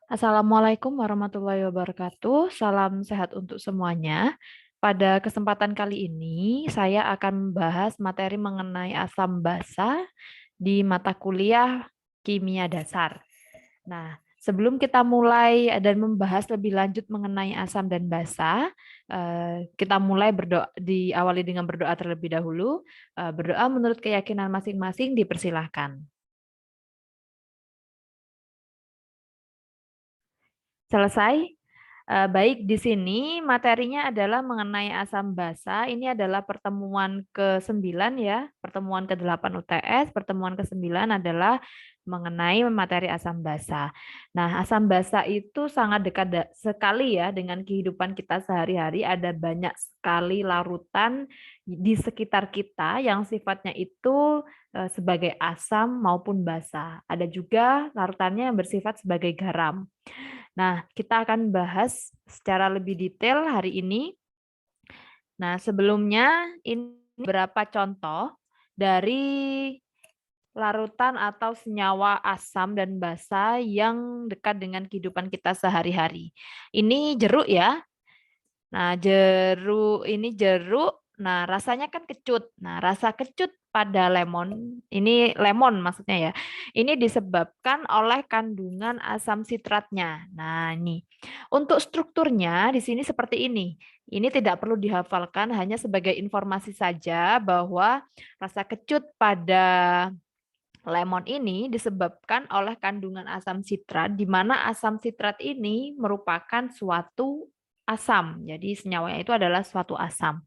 Assalamualaikum warahmatullahi wabarakatuh. Salam sehat untuk semuanya. Pada kesempatan kali ini, saya akan membahas materi mengenai asam basa di mata kuliah Kimia Dasar. Nah, sebelum kita mulai dan membahas lebih lanjut mengenai asam dan basa, kita mulai berdoa, diawali dengan berdoa terlebih dahulu. Berdoa menurut keyakinan masing-masing dipersilahkan. Selesai? Baik, di sini materinya adalah mengenai asam basa. Ini adalah pertemuan ke-9 ya, pertemuan ke-8 UTS, pertemuan ke-9 adalah mengenai materi asam basa. Nah, asam basa itu sangat dekat sekali ya dengan kehidupan kita sehari-hari. Ada banyak sekali larutan di sekitar kita yang sifatnya itu sebagai asam maupun basa. Ada juga larutannya yang bersifat sebagai garam. Nah, kita akan bahas secara lebih detail hari ini. Nah, sebelumnya ini beberapa contoh dari larutan atau senyawa asam dan basa yang dekat dengan kehidupan kita sehari-hari. Ini jeruk ya. Nah, jeruk. Nah, rasanya kan kecut. Nah, rasa kecut pada lemon, ini lemon maksudnya ya. Ini disebabkan oleh kandungan asam sitratnya. Nah, ini. Untuk strukturnya di sini seperti ini. Ini tidak perlu dihafalkan, hanya sebagai informasi saja bahwa rasa kecut pada lemon ini disebabkan oleh kandungan asam sitrat, di mana asam sitrat ini merupakan suatu asam. Jadi senyawanya itu adalah suatu asam.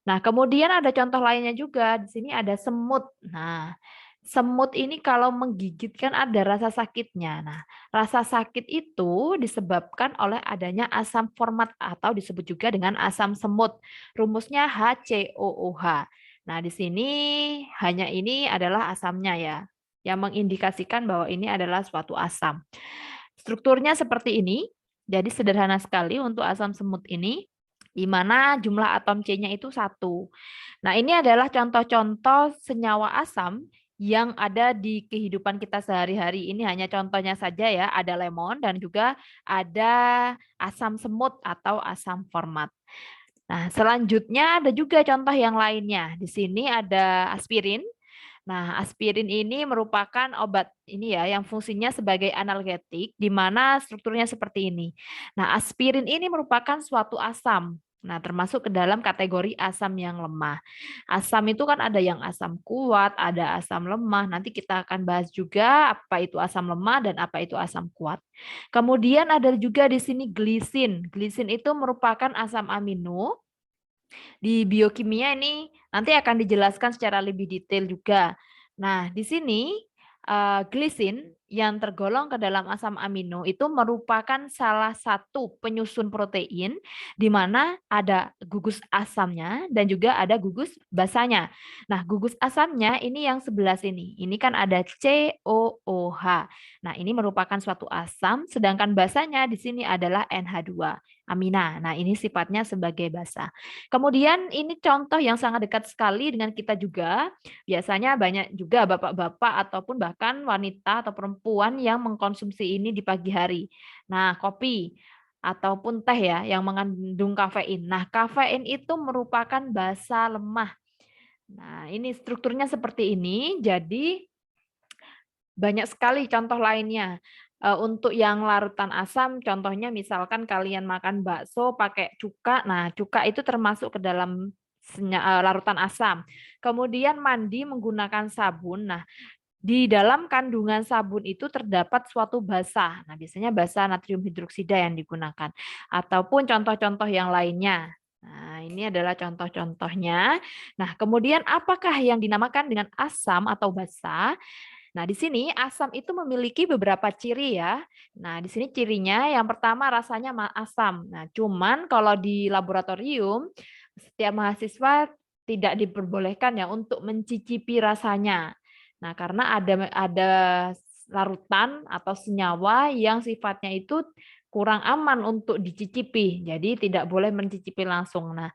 Nah, kemudian ada contoh lainnya juga. Di sini ada semut. Nah, semut ini kalau menggigit kan ada rasa sakitnya. Nah, rasa sakit itu disebabkan oleh adanya asam format atau disebut juga dengan asam semut. Rumusnya HCOOH. Nah, di sini hanya ini adalah asamnya ya, yang mengindikasikan bahwa ini adalah suatu asam. Strukturnya seperti ini. Jadi sederhana sekali untuk asam semut ini, di mana jumlah atom C-nya itu 1. Nah, ini adalah contoh-contoh senyawa asam yang ada di kehidupan kita sehari-hari. Ini hanya contohnya saja ya, ada lemon dan juga ada asam semut atau asam format. Nah, selanjutnya ada juga contoh yang lainnya. Di sini ada aspirin. Nah, aspirin ini merupakan obat ini ya yang fungsinya sebagai analgetik di mana strukturnya seperti ini. Nah, aspirin ini merupakan suatu asam. Nah, termasuk ke dalam kategori asam yang lemah. Asam itu kan ada yang asam kuat, ada asam lemah. Nanti kita akan bahas juga apa itu asam lemah dan apa itu asam kuat. Kemudian ada juga di sini glisin. Glisin itu merupakan asam amino di biokimia ini nanti akan dijelaskan secara lebih detail juga. Nah, di sini glisin yang tergolong ke dalam asam amino itu merupakan salah satu penyusun protein di mana ada gugus asamnya dan juga ada gugus basanya. Nah, gugus asamnya ini yang sebelah sini. Ini kan ada COOH. Nah, ini merupakan suatu asam, sedangkan basanya di sini adalah NH2 amina. Nah, ini sifatnya sebagai basa. Kemudian ini contoh yang sangat dekat sekali dengan kita juga. Biasanya banyak juga bapak-bapak ataupun bahkan wanita atau perempuan yang mengkonsumsi ini di pagi hari. Nah, kopi ataupun teh ya yang mengandung kafein. Nah, kafein itu merupakan basa lemah. Nah, ini strukturnya seperti ini. Jadi banyak sekali contoh lainnya. Untuk yang larutan asam, contohnya misalkan kalian makan bakso pakai cuka. Nah, cuka itu termasuk ke dalam larutan asam. Kemudian mandi menggunakan sabun. Nah, di dalam kandungan sabun itu terdapat suatu basa. Nah, biasanya basa natrium hidroksida yang digunakan. Ataupun contoh-contoh yang lainnya. Nah, ini adalah contoh-contohnya. Nah, kemudian apakah yang dinamakan dengan asam atau basa? Nah, di sini asam itu memiliki beberapa ciri ya. Nah, di sini cirinya yang pertama rasanya asam. Nah, cuman kalau di laboratorium setiap mahasiswa tidak diperbolehkan ya untuk mencicipi rasanya. Nah, karena ada larutan atau senyawa yang sifatnya itu kurang aman untuk dicicipi. Jadi tidak boleh mencicipi langsung. Nah,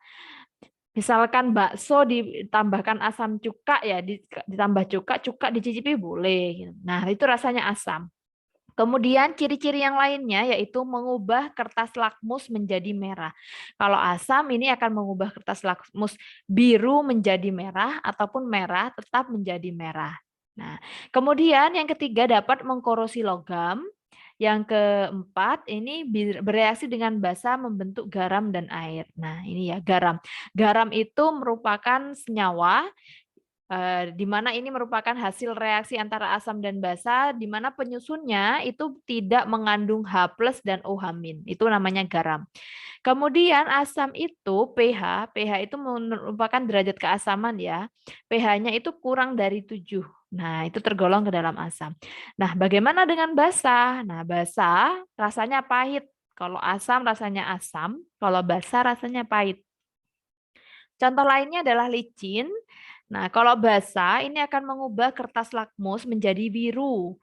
misalkan bakso ditambahkan asam cuka ya, ditambah cuka, cuka dicicipi boleh gitu. Nah, itu rasanya asam. Kemudian ciri-ciri yang lainnya yaitu mengubah kertas lakmus menjadi merah. Kalau asam ini akan mengubah kertas lakmus biru menjadi merah ataupun merah tetap menjadi merah. Nah, kemudian yang ketiga dapat mengkorosi logam. Yang keempat ini bereaksi dengan basa membentuk garam dan air. Nah, ini ya garam. Garam itu merupakan senyawa di mana ini merupakan hasil reaksi antara asam dan basa, di mana penyusunnya itu tidak mengandung H+ dan OH-. Itu namanya garam. Kemudian asam itu pH itu merupakan derajat keasaman ya. pH-nya itu kurang dari 7. Nah, itu tergolong ke dalam asam. Nah, bagaimana dengan basa? Nah, basa rasanya pahit. Kalau asam rasanya asam, kalau basa rasanya pahit. Contoh lainnya adalah licin. Nah, kalau basa ini akan mengubah kertas lakmus menjadi biru.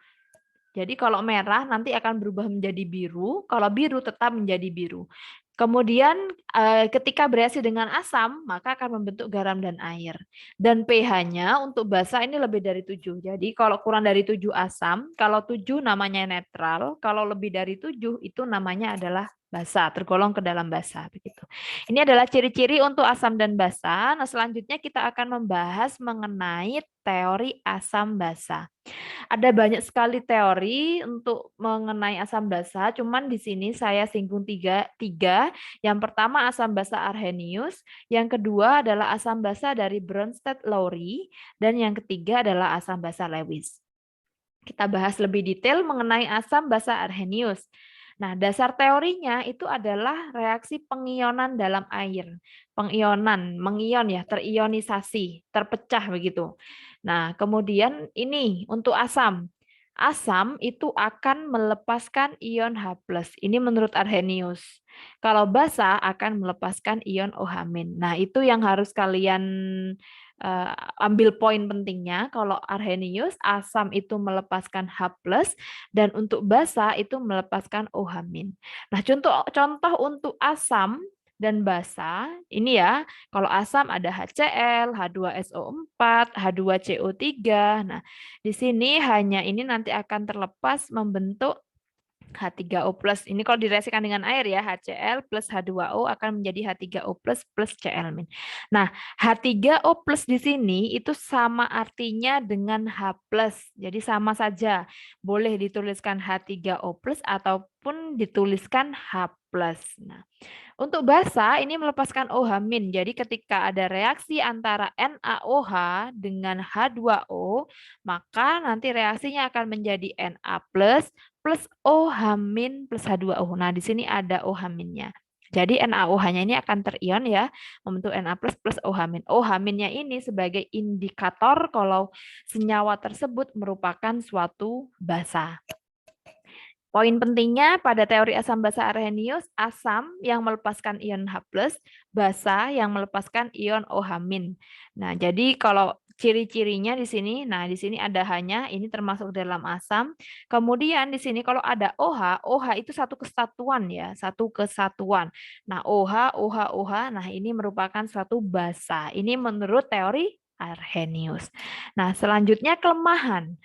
Jadi kalau merah nanti akan berubah menjadi biru, kalau biru tetap menjadi biru. Kemudian ketika bereaksi dengan asam, maka akan membentuk garam dan air. Dan pH-nya untuk basa ini lebih dari 7. Jadi kalau kurang dari 7 asam, kalau 7 namanya netral, kalau lebih dari 7 itu namanya adalah basa, tergolong ke dalam basa begitu. Ini adalah ciri-ciri untuk asam dan basa. Nah, selanjutnya kita akan membahas mengenai teori asam basa. Ada banyak sekali teori untuk mengenai asam basa, cuman di sini saya singgung tiga. Yang pertama asam basa Arrhenius, yang kedua adalah asam basa dari Bronsted-Lowry, dan yang ketiga adalah asam basa Lewis. Kita bahas lebih detail mengenai asam basa Arrhenius. Nah, dasar teorinya itu adalah reaksi pengionan dalam air. Pengionan, mengion ya, terionisasi, terpecah begitu. Nah, kemudian ini untuk asam. Asam itu akan melepaskan ion H+. Ini menurut Arrhenius. Kalau basa akan melepaskan ion OH-. Nah, itu yang harus kalian ambil poin pentingnya. Kalau Arrhenius, asam itu melepaskan H+, dan untuk basa itu melepaskan OH-. Nah, contoh untuk asam dan basa, ini ya, kalau asam ada HCl, H2SO4, H2CO3. Nah, di sini hanya ini nanti akan terlepas membentuk H3O+. Ini kalau direaksikan dengan air ya, HCl plus H2O akan menjadi H3O+ plus Cl-. Nah, H3O+ di sini itu sama artinya dengan H+. Jadi sama saja. Boleh dituliskan H3O+ ataupun dituliskan H+. Nah, untuk basa ini melepaskan OH-. Jadi ketika ada reaksi antara NaOH dengan H2O, maka nanti reaksinya akan menjadi Na+ plus OH- plus H2O. Nah, di sini ada OH-nya. Jadi NaOH-nya ini akan terion ya, membentuk Na+ plus OH-. OH-nya ini sebagai indikator kalau senyawa tersebut merupakan suatu basa. Poin pentingnya pada teori asam basa Arrhenius, asam yang melepaskan ion H+, basa yang melepaskan ion OH-. Nah, jadi kalau ciri-cirinya di sini, nah di sini ada hanya ini termasuk dalam asam. Kemudian di sini kalau ada OH, OH itu satu kesatuan ya, satu kesatuan. Nah, OH, OH, OH, nah ini merupakan suatu basa. Ini menurut teori Arrhenius. Nah, selanjutnya kelemahan.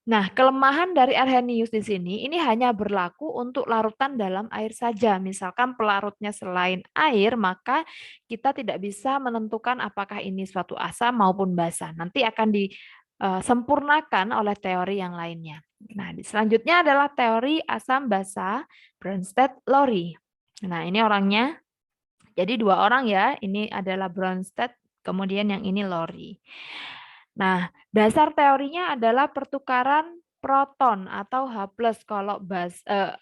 Nah, kelemahan dari Arrhenius di sini ini hanya berlaku untuk larutan dalam air saja. Misalkan pelarutnya selain air, maka kita tidak bisa menentukan apakah ini suatu asam maupun basa. Nanti akan disempurnakan oleh teori yang lainnya. Nah, selanjutnya adalah teori asam basa Bronsted-Lowry. Nah, ini orangnya. Jadi dua orang ya, ini adalah Bronsted, kemudian yang ini Lowry. Nah, dasar teorinya adalah pertukaran proton atau H+. Kalau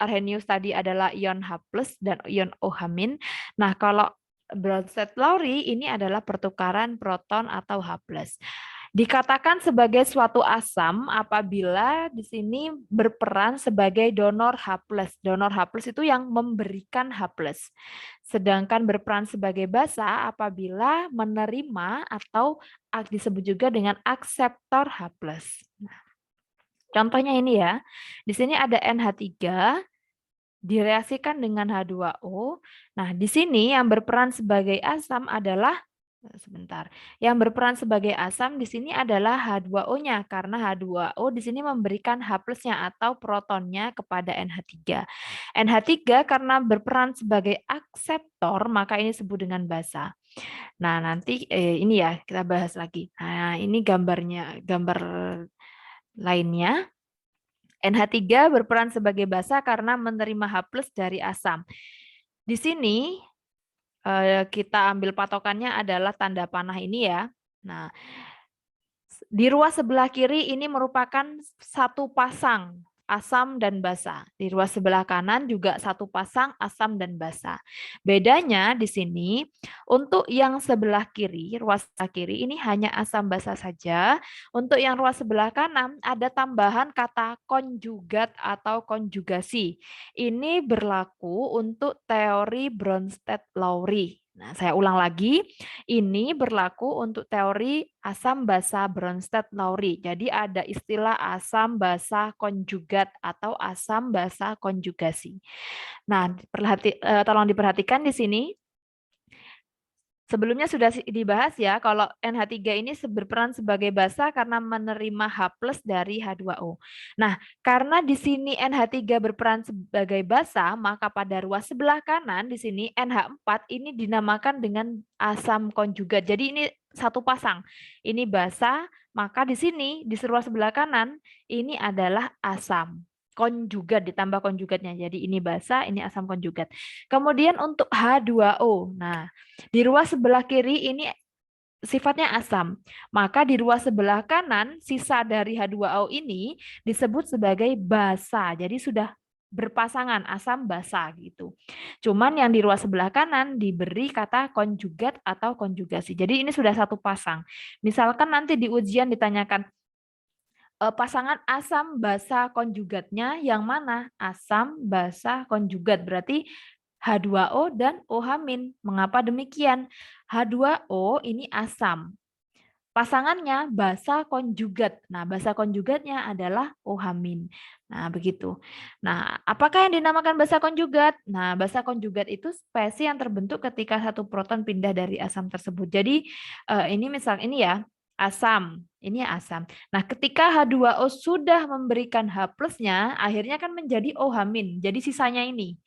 Arrhenius tadi adalah ion H+ dan ion OH-. Nah, kalau Bronsted-Lowry ini adalah pertukaran proton atau H+. Dikatakan sebagai suatu asam apabila di sini berperan sebagai donor H+. Donor H+ itu yang memberikan H+. Sedangkan berperan sebagai basa apabila menerima atau disebut juga dengan akseptor H+. Nah, contohnya ini ya. Di sini ada NH3 direaksikan dengan H2O. Nah, di sini yang berperan sebagai asam adalah Sebentar. Yang berperan sebagai asam di sini adalah H2O-nya karena H2O di sini memberikan H+-nya atau protonnya kepada NH3. NH3 karena berperan sebagai akseptor maka ini disebut dengan basa. Nah, nanti ini ya kita bahas lagi. Nah, ini gambar lainnya. NH3 berperan sebagai basa karena menerima H+ dari asam. Di sini kita ambil patokannya adalah tanda panah ini ya. Nah, di ruas sebelah kiri ini merupakan satu pasang asam dan basa. Di ruas sebelah kanan juga satu pasang asam dan basa. Bedanya di sini untuk yang sebelah kiri, ruas sebelah kiri ini hanya asam basa saja. Untuk yang ruas sebelah kanan ada tambahan kata konjugat atau konjugasi. Ini berlaku untuk teori Bronsted-Lowry. Nah, saya ulang lagi. Ini berlaku untuk teori asam basa Bronsted-Lowry. Jadi ada istilah asam basa konjugat atau asam basa konjugasi. Nah, tolong diperhatikan di sini. Sebelumnya sudah dibahas ya, kalau NH3 ini berperan sebagai basa karena menerima H+ dari H2O. Nah, karena di sini NH3 berperan sebagai basa, maka pada ruas sebelah kanan di sini NH4 ini dinamakan dengan asam konjugat. Jadi ini satu pasang. Ini basa, maka di sini di ruas sebelah kanan ini adalah asam konjugat ditambah konjugatnya. Jadi ini basa, ini asam konjugat. Kemudian untuk H2O. Nah, di ruas sebelah kiri ini sifatnya asam. Maka di ruas sebelah kanan sisa dari H2O ini disebut sebagai basa. Jadi sudah berpasangan asam basa gitu. Cuman yang di ruas sebelah kanan diberi kata konjugat atau konjugasi. Jadi ini sudah satu pasang. Misalkan nanti di ujian ditanyakan pasangan asam basa konjugatnya yang mana? Asam basa konjugat berarti H2O dan OH-. Mengapa demikian? H2O ini asam. Pasangannya basa konjugat. Nah, basa konjugatnya adalah OH-. Nah, begitu. Nah, apakah yang dinamakan basa konjugat? Nah, basa konjugat itu spesies yang terbentuk ketika satu proton pindah dari asam tersebut. Jadi, ini misal ini ya, asam. Ini asam. Nah, ketika H2O sudah memberikan H+-nya, akhirnya kan menjadi OH-. Jadi sisanya ini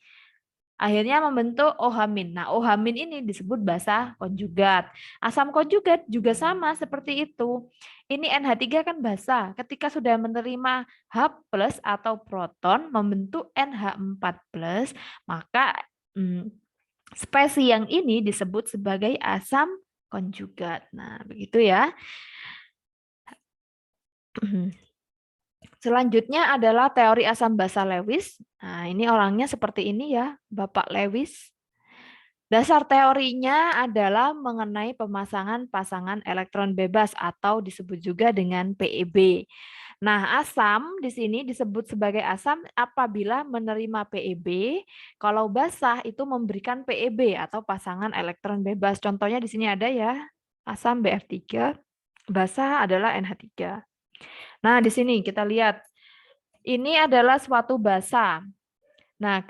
akhirnya membentuk OH-. Nah, OH- ini disebut basa konjugat. Asam konjugat juga sama seperti itu. Ini NH3 kan basa. Ketika sudah menerima H+ atau proton membentuk NH4+, maka spesies yang ini disebut sebagai asam konjugat. Nah, begitu ya. Selanjutnya adalah teori asam basa Lewis. Nah, ini orangnya seperti ini ya, Bapak Lewis. Dasar teorinya adalah mengenai pemasangan pasangan elektron bebas atau disebut juga dengan PEB. Nah, asam di sini disebut sebagai asam apabila menerima PEB. Kalau basah itu memberikan PEB atau pasangan elektron bebas. Contohnya di sini ada ya, asam BF3, basah adalah NH3. Nah, di sini kita lihat. Ini adalah suatu basa. Nah,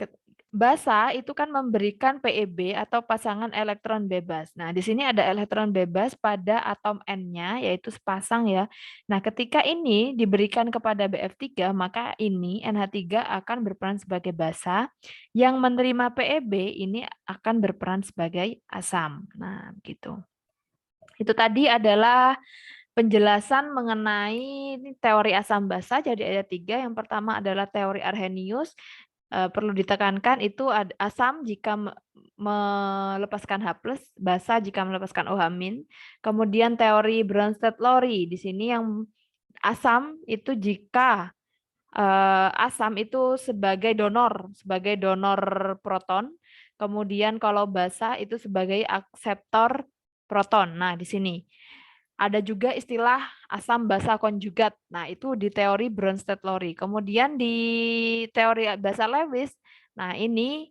basa itu kan memberikan PEB atau pasangan elektron bebas. Nah, di sini ada elektron bebas pada atom N-nya, yaitu sepasang ya. Nah, ketika ini diberikan kepada BF3, maka ini NH3 akan berperan sebagai basa. Yang menerima PEB ini akan berperan sebagai asam. Nah, gitu. Itu tadi adalah penjelasan mengenai teori asam basa. Jadi ada 3. Yang pertama adalah teori Arrhenius. Perlu ditekankan itu asam jika melepaskan H+, basa jika melepaskan OH-. Kemudian teori Bronsted-Lowry. Di sini yang asam itu jika asam itu sebagai donor proton. Kemudian kalau basa itu sebagai akseptor proton. Nah, di sini. Ada juga istilah asam basa konjugat. Nah, itu di teori Bronsted-Lowry. Kemudian di teori basa Lewis, nah ini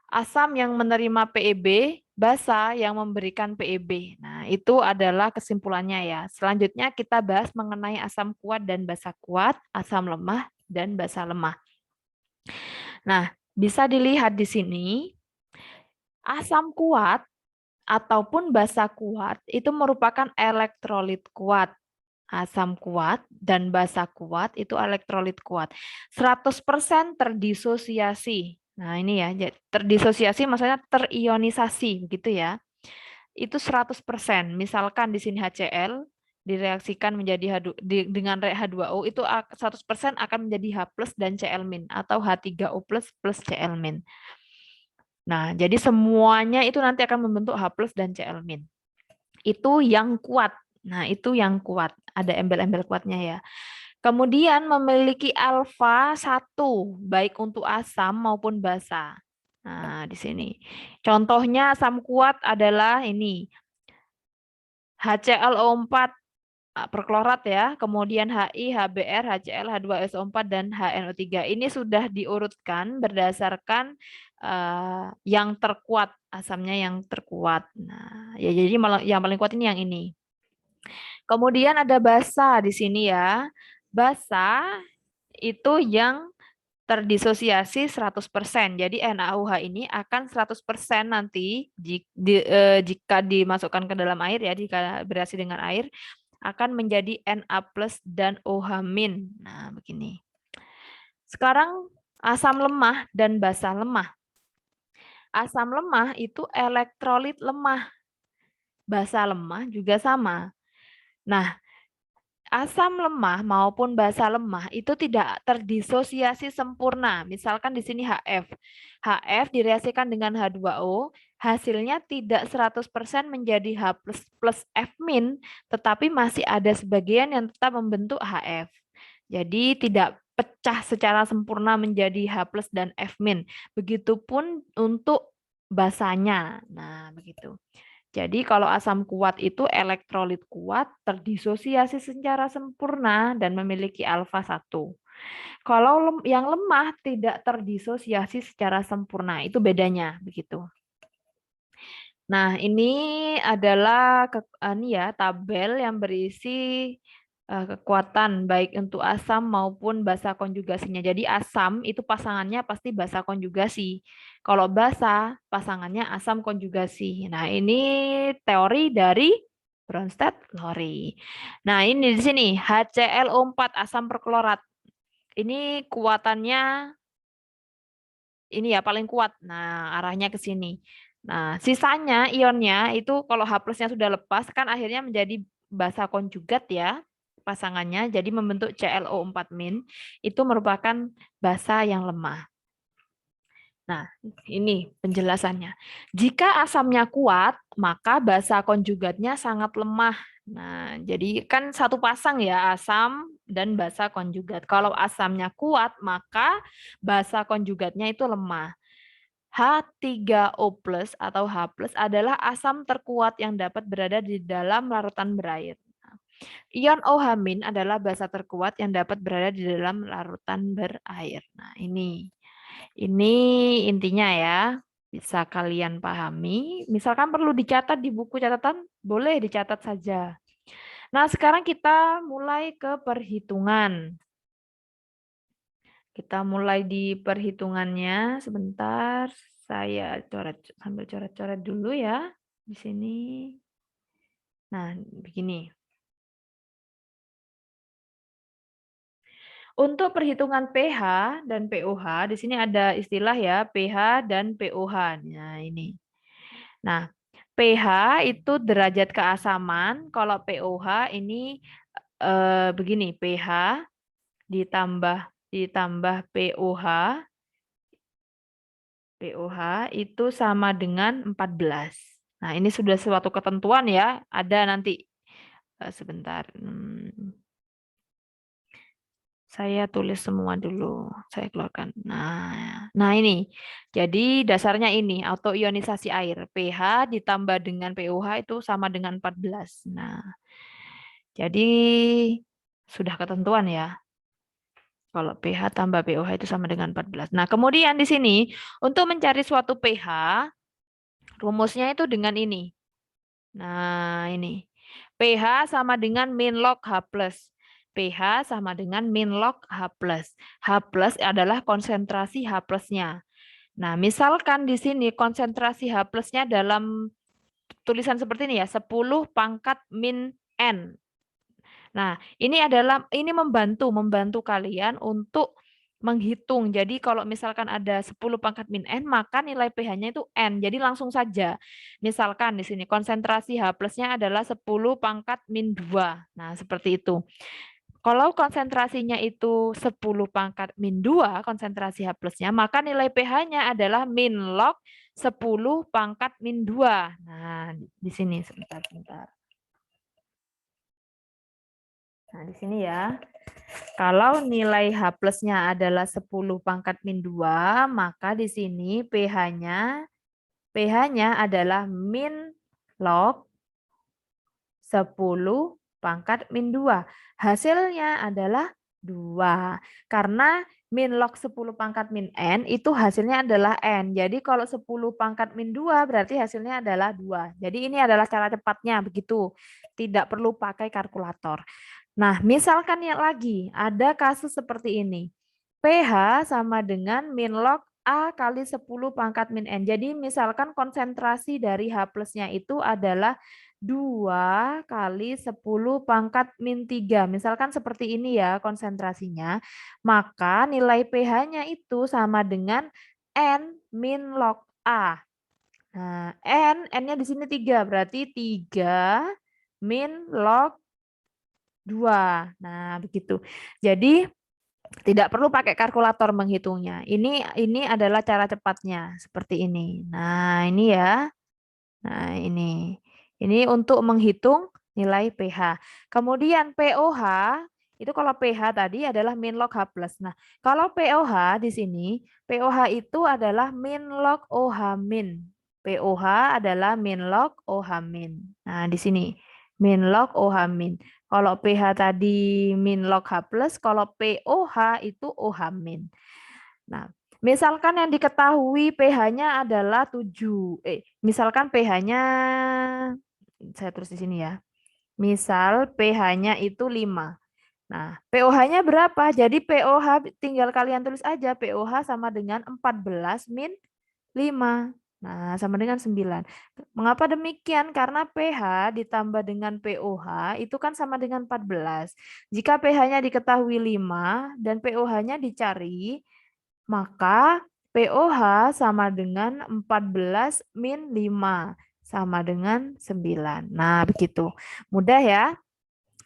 asam yang menerima PEB, basa yang memberikan PEB. Nah, itu adalah kesimpulannya ya. Selanjutnya kita bahas mengenai asam kuat dan basa kuat, asam lemah dan basa lemah. Nah, bisa dilihat di sini asam kuat ataupun basa kuat itu merupakan elektrolit kuat. Asam kuat dan basa kuat itu elektrolit kuat. 100% terdisosiasi. Nah, ini ya, terdisosiasi maksudnya terionisasi begitu ya. Itu 100%. Misalkan di sini HCl direaksikan menjadi dengan H2O itu 100% akan menjadi H+ dan Cl- atau H3O+ plus Cl-. Nah, jadi semuanya itu nanti akan membentuk H+ dan Cl-. Itu yang kuat. Nah, itu yang kuat. Ada embel-embel kuatnya ya. Kemudian memiliki alfa 1, baik untuk asam maupun basa. Nah, di sini. Contohnya asam kuat adalah ini. HClO4 perklorat ya, kemudian Hi, HBr, HCl, H2SO4 dan HNO3. Ini sudah diurutkan berdasarkan yang terkuat, asamnya yang terkuat. Nah, ya jadi yang paling kuat ini yang ini. Kemudian ada basa di sini ya. Basa itu yang terdisosiasi 100%. Jadi NaOH ini akan 100% nanti jika dimasukkan ke dalam air ya, jika bereaksi dengan air akan menjadi Na+ dan OH-. Nah, begini. Sekarang asam lemah dan basa lemah. Asam lemah itu elektrolit lemah. Basa lemah juga sama. Nah, asam lemah maupun basa lemah itu tidak terdisosiasi sempurna. Misalkan di sini HF. HF direaksikan dengan H2O, hasilnya tidak 100% menjadi H+ plus F-, tetapi masih ada sebagian yang tetap membentuk HF. Jadi tidak pecah secara sempurna menjadi H+ dan F-. Begitupun untuk basanya. Nah, begitu. Jadi kalau asam kuat itu elektrolit kuat terdisosiasi secara sempurna dan memiliki alfa 1. Kalau yang lemah tidak terdisosiasi secara sempurna, itu bedanya begitu. Nah, ini adalah tabel yang berisi kekuatan baik untuk asam maupun basa konjugasinya. Jadi asam itu pasangannya pasti basa konjugasi. Kalau basa pasangannya asam konjugasi. Nah, ini teori dari Bronsted-Lowry. Nah, ini di sini HClO4 asam perklorat. Ini kuatannya ini ya paling kuat. Nah, arahnya ke sini. Nah, sisanya ionnya itu kalau H+-nya sudah lepas kan akhirnya menjadi basa konjugat ya pasangannya, jadi membentuk ClO4- itu merupakan basa yang lemah. Nah, ini penjelasannya. Jika asamnya kuat, maka basa konjugatnya sangat lemah. Nah, jadi kan satu pasang ya asam dan basa konjugat. Kalau asamnya kuat, maka basa konjugatnya itu lemah. H3O+ atau H+ adalah asam terkuat yang dapat berada di dalam larutan berair. Ion OH- adalah basa terkuat yang dapat berada di dalam larutan berair. Nah, ini intinya ya. Bisa kalian pahami. Misalkan perlu dicatat di buku catatan, boleh dicatat saja. Nah, sekarang kita mulai ke perhitungan. Kita mulai di perhitungannya. Sebentar, saya sambil coret-coret dulu ya di sini. Nah, begini. Untuk perhitungan pH dan pOH, di sini ada istilah ya, pH dan pOH. Nah, ini. Nah, pH itu derajat keasaman, kalau pOH ini begini, pH ditambah pOH, pOH itu sama dengan 14. Nah, ini sudah suatu ketentuan ya, ada nanti sebentar. Saya tulis semua dulu, saya keluarkan. Nah ini. Jadi dasarnya ini, autoionisasi air. pH ditambah dengan pOH itu sama dengan 14. Nah, jadi sudah ketentuan ya. Kalau pH tambah pOH itu sama dengan 14. Nah, kemudian di sini, untuk mencari suatu pH, rumusnya itu dengan ini. Nah, ini. pH sama dengan min log H+. pH sama dengan min log H+. H+ adalah konsentrasi H+-nya. Nah, misalkan di sini konsentrasi H+-nya dalam tulisan seperti ini ya, 10 pangkat min N. Nah, ini membantu kalian untuk menghitung. Jadi kalau misalkan ada 10 pangkat min N, maka nilai pH-nya itu N. Jadi langsung saja. Misalkan di sini konsentrasi H plusnya adalah 10 pangkat min 2. Nah, seperti itu. Kalau konsentrasinya itu 10 pangkat min 2, konsentrasi H plusnya, maka nilai pH-nya adalah min log 10 pangkat min 2. Nah, di sini sebentar. Nah, di sini ya. Kalau nilai H plusnya adalah 10 pangkat min 2, maka di sini pH-nya adalah min log 10 pangkat min 2. Hasilnya adalah 2. Karena min log 10 pangkat min N itu hasilnya adalah N. Jadi kalau 10 pangkat min 2 berarti hasilnya adalah 2. Jadi ini adalah cara cepatnya begitu. Tidak perlu pakai kalkulator. Nah, misalkan ya lagi ada kasus seperti ini. pH sama dengan min log A kali 10 pangkat min N. Jadi misalkan konsentrasi dari H plusnya itu adalah 2 kali 10 pangkat min 3. Misalkan seperti ini ya konsentrasinya. Maka nilai pH-nya itu sama dengan N min log A. Nah, N-nya di sini 3. Berarti 3 min log 2. Nah, begitu. Jadi tidak perlu pakai kalkulator menghitungnya. Ini adalah cara cepatnya seperti ini. Nah, ini ya. Nah, ini. Ini untuk menghitung nilai pH. Kemudian pOH itu kalau pH tadi adalah min log H plus. Nah, kalau pOH di sini, pOH itu adalah min log OH min. pOH adalah min log OH min. Nah, di sini min log OH min. Kalau pH tadi min log H plus, kalau pOH itu OH min. Nah, misalkan yang diketahui pH-nya adalah 7. Misalkan pH-nya saya tulis di sini ya. Misal pH-nya itu 5. Nah, pOH-nya berapa? Jadi pOH tinggal kalian tulis aja pOH sama dengan 14 min 5. Nah, sama dengan 9. Mengapa demikian? Karena pH ditambah dengan pOH itu kan sama dengan 14. Jika pH-nya diketahui 5 dan pOH-nya dicari, maka pOH sama dengan 14 min 5 sama dengan 9. Nah, begitu. Mudah ya.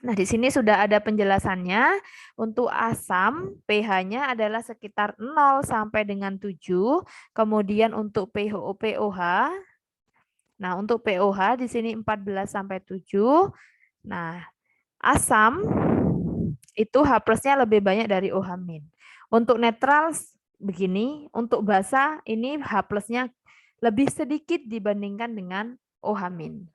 Nah, di sini sudah ada penjelasannya. Untuk asam, pH-nya adalah sekitar 0 sampai dengan 7. Kemudian untuk pOH, nah untuk pOH di sini 14 sampai 7. Nah, asam itu H plusnya lebih banyak dari OH min. Untuk netral begini, untuk basa ini H plusnya lebih sedikit dibandingkan dengan OH min.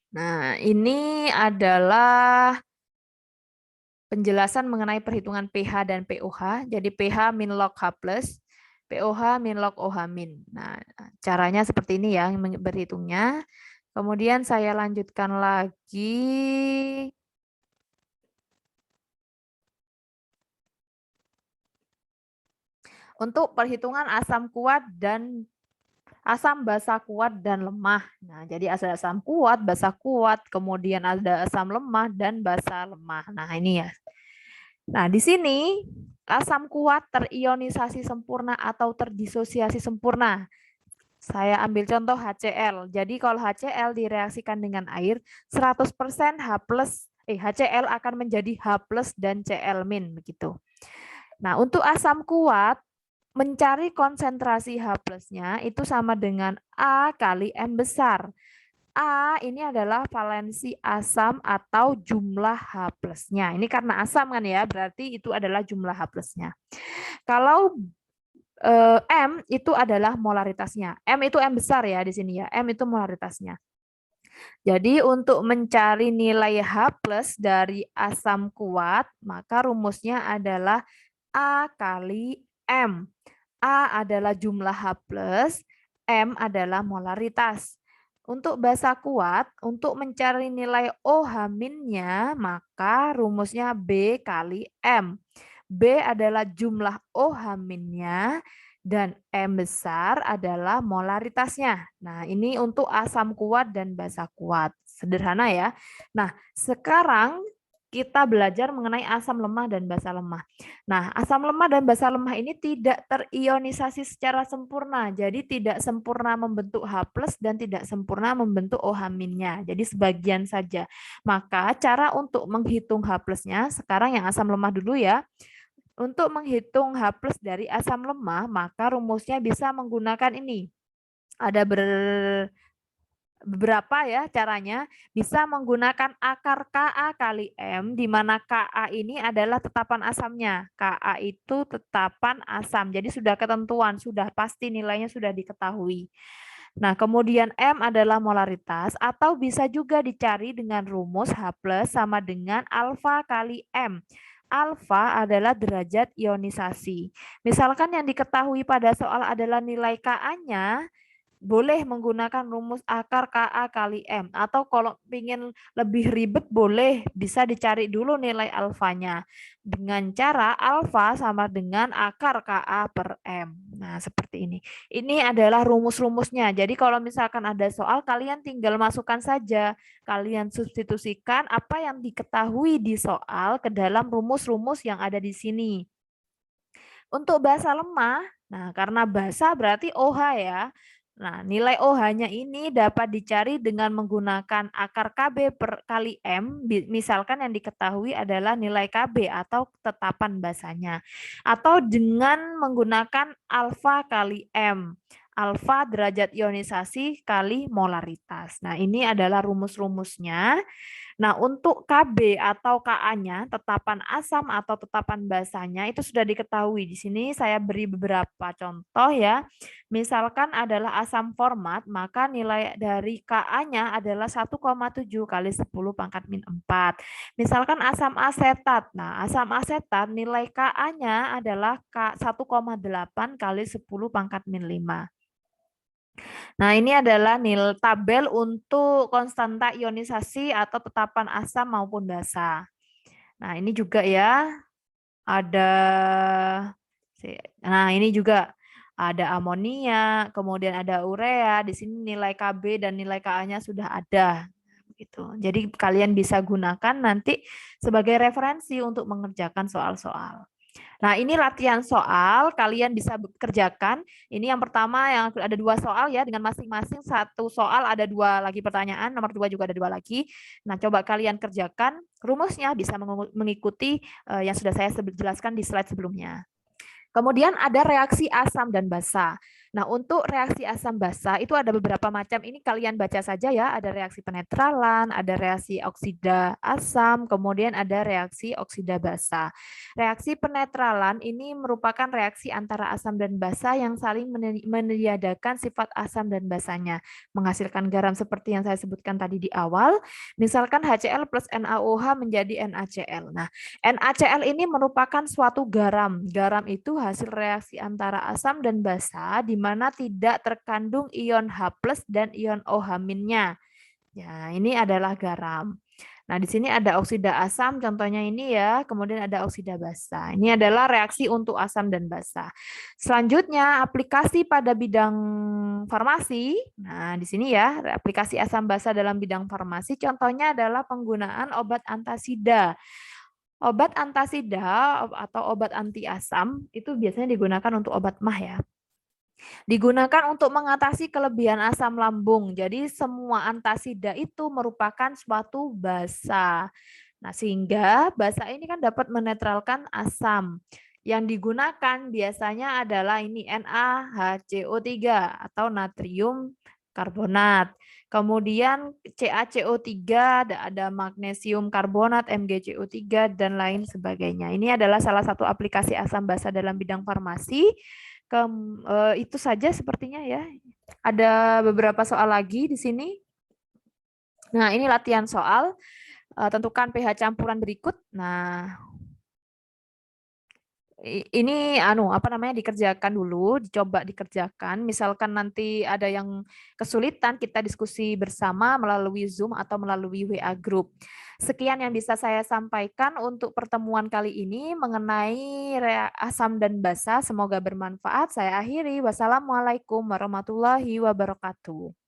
Nah, ini adalah penjelasan mengenai perhitungan pH dan pOH. Jadi pH min log H plus, pOH min log OH min. Nah, caranya seperti ini ya berhitungnya. Kemudian saya lanjutkan lagi. Untuk perhitungan asam kuat dan asam basa kuat dan lemah. Nah, jadi ada asam kuat, basa kuat, kemudian ada asam lemah dan basa lemah. Nah, ini ya. Nah, di sini asam kuat terionisasi sempurna atau terdisosiasi sempurna. Saya ambil contoh HCl. Jadi kalau HCl direaksikan dengan air, 100% HCl akan menjadi H plus dan Cl min begitu. Nah, untuk asam kuat mencari konsentrasi H plusnya itu sama dengan A kali M besar. A ini adalah valensi asam atau jumlah H plusnya. Ini karena asam kan ya, berarti itu adalah jumlah H plusnya. Kalau M itu adalah molaritasnya. M itu M besar ya di sini ya. M itu molaritasnya. Jadi untuk mencari nilai H plus dari asam kuat, maka rumusnya adalah A kali M. A adalah jumlah H plus, M adalah molaritas. Untuk basa kuat, untuk mencari nilai OH min-nya, maka rumusnya B kali M. B adalah jumlah OH min-nya, Dan M besar adalah molaritasnya. Nah, ini untuk asam kuat dan basa kuat. Sederhana ya. Nah, sekarang kita belajar mengenai asam lemah dan basa lemah. Nah, asam lemah dan basa lemah ini tidak terionisasi secara sempurna. Jadi tidak sempurna membentuk H+ dan tidak sempurna membentuk OH-nya. Jadi sebagian saja. Maka cara untuk menghitung H+-nya, sekarang yang asam lemah dulu ya. Untuk menghitung H+ dari asam lemah, maka rumusnya bisa menggunakan ini. Ada beberapa ya caranya. Bisa menggunakan akar Ka kali M, di mana Ka ini adalah tetapan asamnya. Ka itu tetapan asam. Jadi sudah ketentuan, sudah pasti nilainya sudah diketahui. Nah, kemudian M adalah molaritas atau bisa juga dicari dengan rumus H+ sama dengan alfa kali M. Alfa adalah derajat ionisasi. Misalkan yang diketahui pada soal adalah nilai Ka-nya, boleh menggunakan rumus akar Ka kali M. Atau kalau ingin lebih ribet boleh bisa dicari dulu nilai alfanya. Dengan cara alfa sama dengan akar Ka per M. Nah, seperti ini. Ini adalah rumus-rumusnya. Jadi kalau misalkan ada soal, kalian tinggal masukkan saja. Kalian substitusikan apa yang diketahui di soal ke dalam rumus-rumus yang ada di sini. Untuk basa lemah, nah karena basa berarti OH ya. Nah, nilai OH-nya ini dapat dicari dengan menggunakan akar KB per kali M, misalkan yang diketahui adalah nilai KB atau tetapan basanya. Atau dengan menggunakan alfa kali M. Alfa derajat ionisasi kali molaritas. Nah, ini adalah rumus-rumusnya. Nah, untuk KB atau Ka-nya, tetapan asam atau tetapan basanya itu sudah diketahui. Di sini saya beri beberapa contoh ya. Misalkan adalah asam format, maka nilai dari Ka-nya adalah 1,7 kali 10 pangkat min 4. Misalkan asam asetat. Nah, asam asetat nilai Ka-nya adalah 1,8 kali 10 pangkat min 5. Nah, ini adalah nilai tabel untuk konstanta ionisasi atau tetapan asam maupun basa. Nah, ini juga ya ada ini juga ada amonia, kemudian ada urea, di sini nilai Kb dan nilai Ka-nya sudah ada gitu. Jadi kalian bisa gunakan nanti sebagai referensi untuk mengerjakan soal-soal. Nah, ini latihan soal, kalian bisa kerjakan. Ini yang pertama yang ada 2 soal ya, dengan masing-masing satu soal ada 2 lagi pertanyaan, nomor 2 juga ada 2 lagi. Nah, coba kalian kerjakan, rumusnya bisa mengikuti yang sudah saya jelaskan di slide sebelumnya. Kemudian ada reaksi asam dan basa. Nah, untuk reaksi asam basa itu ada beberapa macam. Ini kalian baca saja ya. Ada reaksi penetralan, ada reaksi oksida asam, kemudian ada reaksi oksida basa. Reaksi penetralan ini merupakan reaksi antara asam dan basa yang saling meniadakan sifat asam dan basanya, menghasilkan garam seperti yang saya sebutkan tadi di awal. Misalkan HCl plus NaOH menjadi NaCl. Nah, NaCl ini merupakan suatu garam. Garam itu hasil reaksi antara asam dan basa di mana tidak terkandung ion H+ dan ion OH-nya. Ya, ini adalah garam. Nah, di sini ada oksida asam, contohnya ini ya, kemudian ada oksida basa. Ini adalah reaksi untuk asam dan basa. Selanjutnya, aplikasi pada bidang farmasi. Nah, di sini ya, aplikasi asam basa dalam bidang farmasi, contohnya adalah penggunaan obat antasida. Obat antasida atau obat anti asam itu biasanya digunakan untuk obat MAH ya. Digunakan untuk mengatasi kelebihan asam lambung. Jadi semua antasida itu merupakan suatu basa. Nah, sehingga basa ini kan dapat menetralkan asam. Yang digunakan biasanya adalah ini NaHCO3 atau natrium karbonat. Kemudian CaCO3, ada magnesium karbonat, MgCO3, dan lain sebagainya. Ini adalah salah satu aplikasi asam basa dalam bidang farmasi. Itu saja sepertinya ya. Ada beberapa soal lagi di sini. Nah, ini latihan soal. Tentukan pH campuran berikut. Nah, Ini apa namanya dikerjakan dulu, dicoba dikerjakan. Misalkan nanti ada yang kesulitan, kita diskusi bersama melalui Zoom atau melalui WA Group. Sekian yang bisa saya sampaikan untuk pertemuan kali ini mengenai asam dan basa. Semoga bermanfaat. Saya akhiri. Wassalamualaikum warahmatullahi wabarakatuh.